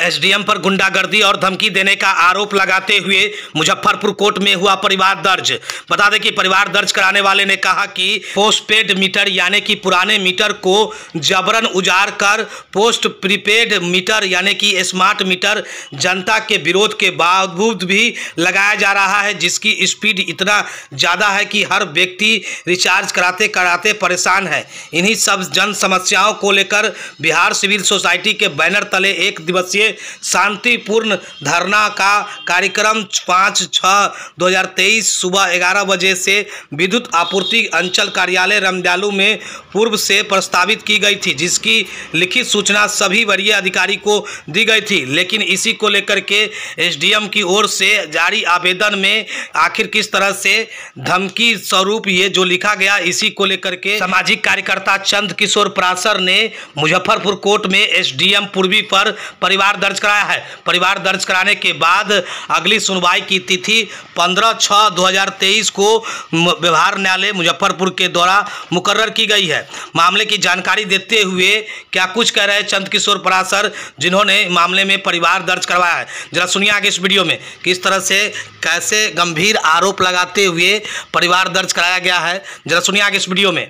SDM पर गुंडागर्दी और धमकी देने का आरोप लगाते हुए मुजफ्फरपुर कोर्ट में हुआ परिवार दर्ज। बता दें कि परिवार दर्ज कराने वाले ने कहा कि पोस्टपेड मीटर यानी कि पुराने मीटर को जबरन उजाड़ कर पोस्ट प्रीपेड मीटर यानी कि स्मार्ट मीटर जनता के विरोध के बावजूद भी लगाया जा रहा है, जिसकी स्पीड इतना ज़्यादा है कि हर व्यक्ति रिचार्ज कराते कराते परेशान है। इन्हीं सब जन समस्याओं को लेकर बिहार सिविल सोसाइटी के बैनर तले एक दिवसीय शांतिपूर्ण धरना का कार्यक्रम 5/6/2023 सुबह 11 बजे से विद्युत आपूर्ति अंचल कार्यालय रामदयालु में पूर्व से प्रस्तावित की गई थी, जिसकी लिखित सूचना सभी वरीय अधिकारी को दी गई थी। लेकिन इसी को लेकर के एसडीएम की ओर से जारी आवेदन में आखिर किस तरह से धमकी स्वरूप ये जो लिखा गया, इसी को लेकर के सामाजिक कार्यकर्ता चंद किशोर पराशर ने मुजफ्फरपुर कोर्ट में एसडीएम पूर्वी पर परिवार दर्ज कराया है। परिवार दर्ज कराने के बाद अगली सुनवाई की तिथि 15/6/2023 को व्यवहार न्यायालय मुजफ्फरपुर के द्वारा मुकर्रर की गई है। मामले की जानकारी देते हुए क्या कुछ कह रहे हैं चंद किशोर पराशर, जिन्होंने मामले में परिवार दर्ज करवाया है। जरा सुनिए आगे इस वीडियो में किस तरह से कैसे गंभीर आरोप लगाते हुए परिवार दर्ज कराया गया है। जरा सुनिए आगे इस वीडियो में।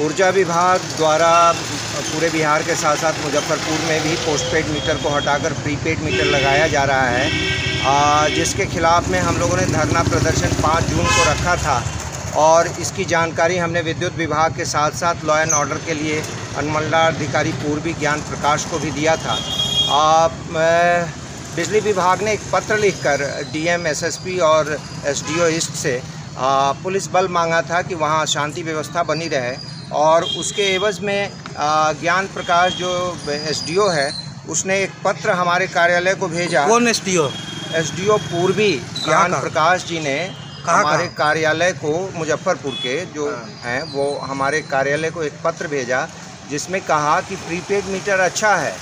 ऊर्जा विभाग द्वारा पूरे बिहार के साथ साथ मुजफ्फरपुर में भी पोस्टपेड मीटर को हटाकर प्रीपेड मीटर लगाया जा रहा है, जिसके खिलाफ में हम लोगों ने धरना प्रदर्शन 5 जून को रखा था और इसकी जानकारी हमने विद्युत विभाग के साथ साथ लॉ एंड ऑर्डर के लिए अनुमंडलाधिकारी पूर्वी ज्ञान प्रकाश को भी दिया था। बिजली विभाग ने एक पत्र लिखकर डीएम, एसएसपी और एसडीओ ईस्ट से पुलिस बल मांगा था कि वहाँ शांति व्यवस्था बनी रहे और उसके एवज में ज्ञान प्रकाश जो एसडीओ है उसने एक पत्र हमारे कार्यालय को भेजा। कौन एसडीओ? एसडीओ पूर्वी ज्ञान प्रकाश जी ने हमारे कार्यालय को, मुजफ्फरपुर के जो हैं वो हमारे कार्यालय को एक पत्र भेजा जिसमें कहा कि प्रीपेड मीटर अच्छा है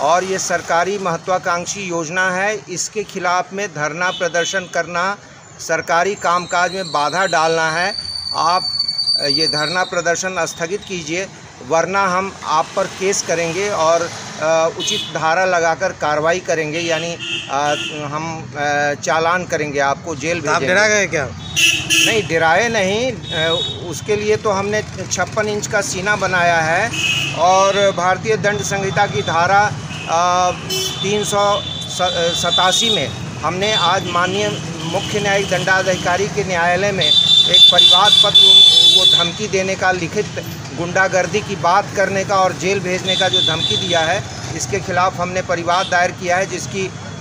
और ये सरकारी महत्वाकांक्षी योजना है, इसके खिलाफ में धरना प्रदर्शन करना, सरकारी कामकाज में बाधा डालना है। आप ये धरना प्रदर्शन स्थगित कीजिए वरना हम आप पर केस करेंगे और उचित धारा लगाकर कार्रवाई करेंगे, यानी हम चालान करेंगे, आपको जेल भेजेंगे। आप डरा गए क्या? नहीं, डराए नहीं। उसके लिए तो हमने 56 इंच का सीना बनाया है और भारतीय दंड संहिता की धारा 387 में हमने आज माननीय मुख्य न्यायिक दंडाधिकारी के न्यायालय में एक परिवाद पत्र, वो धमकी देने का, लिखित गुंडागर्दी की बात करने का और जेल भेजने का जो धमकी दिया है, इसके खिलाफ हमने परिवाद दायर किया है,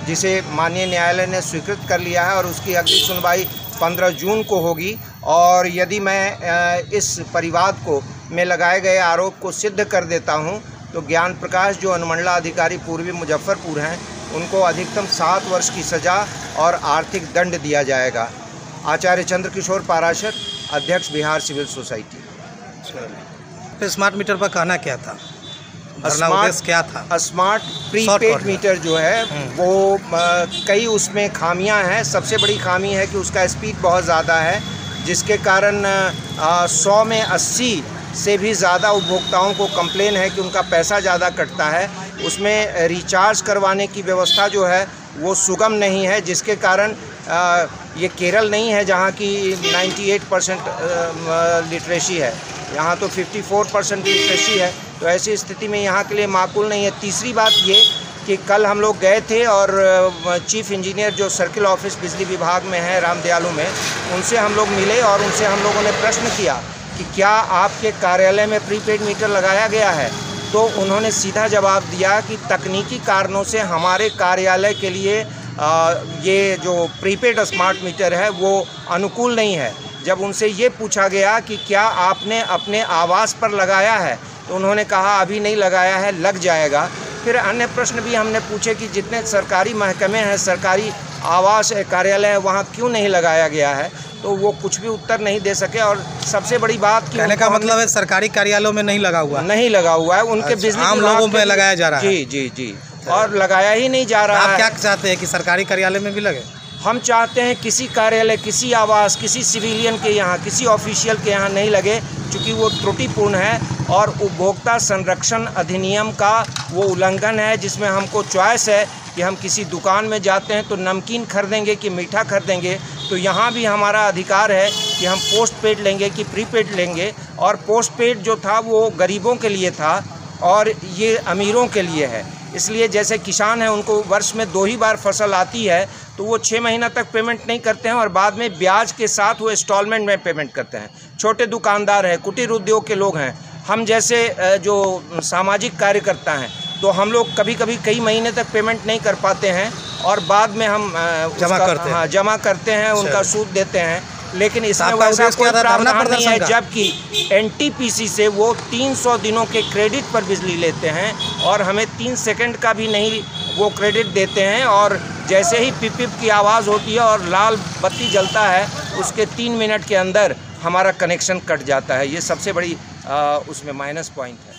जिसे माननीय न्यायालय ने स्वीकृत कर लिया है और उसकी अगली सुनवाई 15 जून को होगी। और यदि मैं इस परिवाद को में लगाए गए आरोप को सिद्ध कर देता हूं, तो ज्ञान प्रकाश जो अनुमंडलाधिकारी पूर्वी मुजफ्फरपुर हैं उनको अधिकतम 7 वर्ष की सज़ा और आर्थिक दंड दिया जाएगा। आचार्य चंद्र किशोर पराशर, अध्यक्ष Bihar civil society. Smart meter पर कहना क्या था? उद्देश्य क्या था? स्मार्ट प्रीपेड मीटर जो है वो कई उसमें खामियां हैं। सबसे बड़ी खामी है कि उसका स्पीड बहुत ज़्यादा है, जिसके कारण 100 में 80 से भी ज़्यादा उपभोक्ताओं को कंप्लेन है कि उनका पैसा ज़्यादा कटता है। उसमें रिचार्ज करवाने की व्यवस्था जो है वो सुगम नहीं है, जिसके कारण ये केरल नहीं है जहाँ की 98% लिटरेसी है, यहाँ तो 54% लिटरेसी है। तो ऐसी स्थिति में यहाँ के लिए माकूल नहीं है। तीसरी बात ये कि कल हम लोग गए थे और चीफ इंजीनियर जो सर्किल ऑफिस बिजली विभाग में है रामदयालु में, उनसे हम लोग मिले और उनसे हम लोगों ने प्रश्न किया कि क्या आपके कार्यालय में प्रीपेड मीटर लगाया गया है। तो उन्होंने सीधा जवाब दिया कि तकनीकी कारणों से हमारे कार्यालय के लिए ये जो प्रीपेड स्मार्ट मीटर है वो अनुकूल नहीं है। जब उनसे ये पूछा गया कि क्या आपने अपने आवास पर लगाया है, तो उन्होंने कहा अभी नहीं लगाया है, लग जाएगा। फिर अन्य प्रश्न भी हमने पूछे कि जितने सरकारी महकमे हैं, सरकारी आवास कार्यालय है, वहाँ क्यों नहीं लगाया गया है, तो वो कुछ भी उत्तर नहीं दे सके। और सबसे बड़ी बात कि कहने का मतलब है सरकारी कार्यालयों में नहीं लगा हुआ है, उनके बिजली आम लोगों में लगाया जा रहा है। जी, और लगाया ही नहीं जा रहा है। आप क्या चाहते हैं कि सरकारी कार्यालय में भी लगे? हम चाहते हैं किसी कार्यालय, किसी आवास, किसी सिविलियन के यहाँ, किसी ऑफिशियल के यहाँ नहीं लगे, क्योंकि वो त्रुटिपूर्ण है और उपभोक्ता संरक्षण अधिनियम का वो उल्लंघन है, जिसमें हमको चॉइस है कि हम किसी दुकान में जाते हैं तो नमकीन खरीदेंगे कि मीठा खरीदेंगे। तो यहाँ भी हमारा अधिकार है कि हम पोस्ट पेड लेंगे कि प्रीपेड लेंगे। और पोस्ट पेड जो था वो गरीबों के लिए था और ये अमीरों के लिए है। इसलिए जैसे किसान हैं, उनको वर्ष में 2 ही बार फसल आती है, तो वो 6 महीना तक पेमेंट नहीं करते हैं और बाद में ब्याज के साथ वो इंस्टॉलमेंट में पेमेंट करते हैं। छोटे दुकानदार हैं, कुटीर उद्योग के लोग हैं, हम जैसे जो सामाजिक कार्यकर्ता हैं, तो हम लोग कभी कभी कई महीने तक पेमेंट नहीं कर पाते हैं और बाद में हम जमा करते हैं, उनका सूद देते हैं। लेकिन इसमें वैसा कोई प्रावधान नहीं है, जबकि एनटीपीसी से वो 300 दिनों के क्रेडिट पर बिजली लेते हैं और हमें 3 सेकंड का भी नहीं वो क्रेडिट देते हैं। और जैसे ही पिप पिप की आवाज़ होती है और लाल बत्ती जलता है, उसके 3 मिनट के अंदर हमारा कनेक्शन कट जाता है। ये सबसे बड़ी उसमें माइनस पॉइंट है।